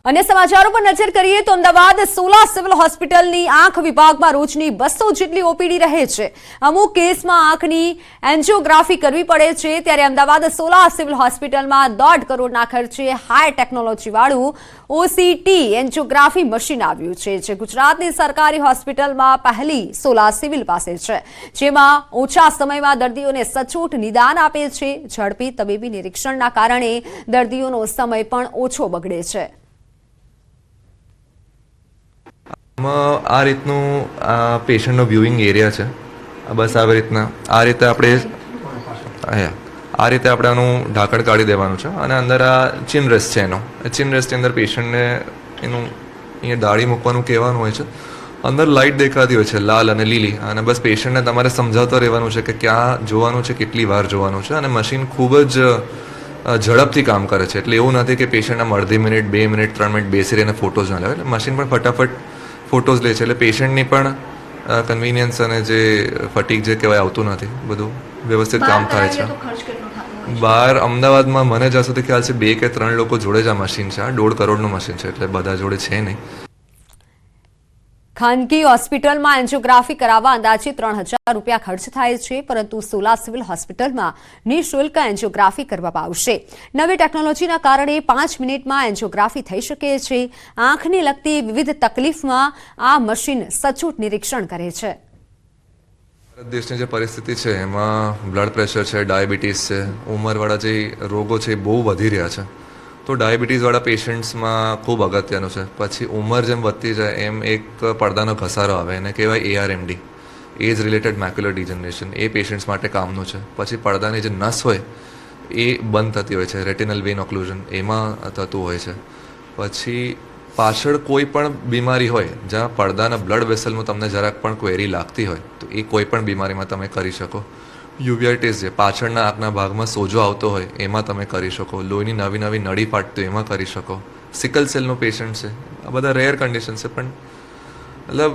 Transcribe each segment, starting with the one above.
अन्य समाचारों पर नजर करिए तो अमदावाद 16 सिविल હોસ્પિટલની આંખ વિભાગમાં રોજની 200 જેટલી ઓપીડી રહે છે। અમુક કેસમાં આંખની એન્જિયોગ્રાફી કરવી પડે છે, ત્યારે અમદાવાદ 16 સિવિલ હોસ્પિટલમાં 1.5 કરોડના ખર્ચે હાઈ ટેકનોલોજી વાળું ઓસીટી એન્જિયોગ્રાફી મશીન આવ્યું છે, જે ગુજરાતની સરકારી હોસ્પિટલમાં પહેલી 16 સિવિલ પાસે છે, જેમાં ઓછા સમયમાં દર્દીઓને સચોટ નિદાન આપે છે। ઝડપી તબીબી નિરીક્ષણના કારણે દર્દીઓનો સમય પણ ઓછો બગડે છે। આ રીતનું પેશન્ટનો વ્યુઇંગ એરિયા છે। બસ આવી રીતના આ રીતે આપણે આનું ઢાંકણ કાઢી દેવાનું છે અને અંદર આ ચિન રેસ્ટ છે। એનો ચિન રેસ્ટની અંદર પેશન્ટને એનું અહીંયા દાઢી મૂકવાનું કહેવાનું હોય છે। અંદર લાઇટ દેખાતી હોય છે લાલ અને લીલી, અને બસ પેશન્ટને તમારે સમજાવતા રહેવાનું છે કે ક્યાં જોવાનું છે, કેટલી વાર જોવાનું છે, અને મશીન ખૂબ જ ઝડપથી કામ કરે છે। એટલે એવું નથી કે પેશન્ટના અડધી મિનિટ 2 મિનિટ 3 મિનિટ બેસી રહીને ફોટોઝ ના લે, એટલે મશીન પણ ફટાફટ ફોટોઝ લે છે। એટલે પેશન્ટની પણ કન્વિનિયન્સ અને જે ફટીક જે કહેવાય આવતું નથી, બધું વ્યવસ્થિત કામ થાય છે। બહાર અમદાવાદમાં મને જ્યાં સુધી ખ્યાલ છે 2 કે 3 લોકો જોડે જ આ મશીન છે। આ 1.5 કરોડનું મશીન છે, એટલે બધા જોડે છે નહીં। ખાનગી હોસ્પિટલમાં એન્જિયોગ્રાફી કરાવવા અંદાજે 3000 રૂપિયા ખર્ચ થાય છે, પરંતુ 16 સિવિલ હોસ્પિટલમાં નિઃશુલ્ક એન્જિયોગ્રાફી કરવામાં આવશે। નવી ટેકનોલોજીના કારણે 5 મિનિટમાં એન્જિયોગ્રાફી થઈ શકે છે। આંખને લગતી વિવિધ તકલીફમાં આ મશીન સચોટ નિરીક્ષણ કરે છે। ભારત દેશની જે પરિસ્થિતિ છે એમાં બ્લડ પ્રેશર છે, ડાયાબિટીસ છે, ઉંમરવાળા જે રોગો છે એ બહુ વધી રહ્યા છે। તો ડાયાબિટીસવાળા પેશન્ટ્સમાં ખૂબ અગત્યનું છે। પછી ઉંમર જેમ વધતી જાય એમ એક પડદાનો ઘસારો આવે, એને કહેવાય ARMD, એજ રિલેટેડ મેક્યુલર ડિજનરેશન, એ પેશન્ટ્સ માટે કામનું છે। પછી પડદાની જે નસ હોય એ બંધ થતી હોય છે, રેટિનલ વેન ઓક્લુઝન એમાં થતું હોય છે। પછી પાછળ કોઈ પણ બીમારી હોય જ્યાં પડદાના બ્લડ વેસલમાં તમને જરાક પણ ક્વેરી લાગતી હોય તો એ કોઈ પણ બીમારીમાં તમે કરી શકો। યુવિઆઇટિસ જે પાછળના આંખના ભાગમાં સોજો આવતો હોય એમાં તમે કરી શકો। લોહીની નવી નવી નળી ફાટતી એમાં કરી શકો। સિકલ સેલનો પેશન્ટ છે, આ બધા રેર કન્ડિશન છે, પણ મતલબ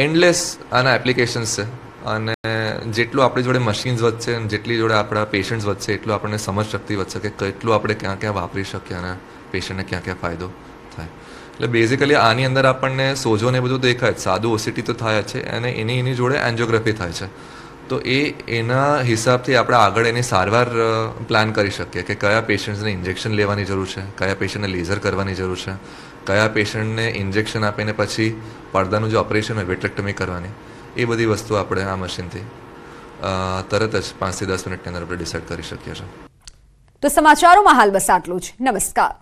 એન્ડલેસ આના એપ્લિકેશન્સ છે। અને જેટલું આપણી જોડે મશીન્સ વધશે અને જેટલી જોડે આપણા પેશન્ટ્સ વધશે એટલું આપણને સમજ શક્તિ વધશે કે કેટલું આપણે ક્યાં ક્યાં વાપરી શકીએ અને પેશન્ટને ક્યાં ક્યાં ફાયદો થાય। એટલે બેઝિકલી આની અંદર આપણને સોજો ને બધું દેખાય જ, સાદું ઓસીટી તો થાય જ છે, અને એની જોડે એન્જિયોગ્રાફી થાય છે। તો એના હિસાબથી આપણે આગળ એની સારવાર પ્લાન કરી શકીએ કે કયા પેશન્ટ્સને ઇન્જેક્શન લેવાની જરૂર છે, કયા પેશન્ટને લેઝર કરવાની જરૂર છે, કયા પેશન્ટને ઇન્જેક્શન આપીને પછી પડદાનું જે ઓપરેશન હોય વિટ્રેક્ટમી કરવાની, એ બધી વસ્તુ આપણે આ મશીનથી તરત જ 5 થી 10 મિનિટની અંદર આપણે ડિસાઇડ કરી શકીએ છીએ। તો સમાચારોમાં હાલ બસ આટલું જ। નમસ્કાર।